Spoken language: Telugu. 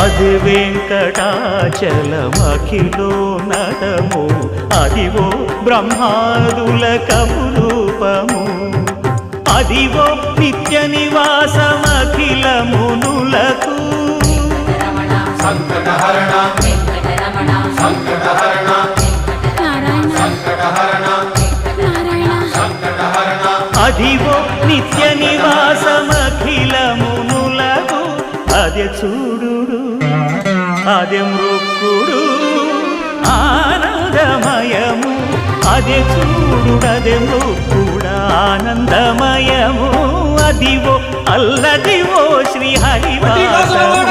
అది వెంకటాచలమఖిలో నటము అదివో బ్రహ్మాదుల కపురూపము అదివో నిత్య నివాసమఖిల మునులకు సంకటహరణ సంకటహరణ సంకటహరణ సంకటహరణ అదివో నిత్య నివాసమఖిల మునులకు అదే చూడు అదే మృక్కుడు ఆనందమయము అదే చూడు అదే మృక్కుడు ఆనందమయము అదివో అల్లదివో శ్రీ హరివాసము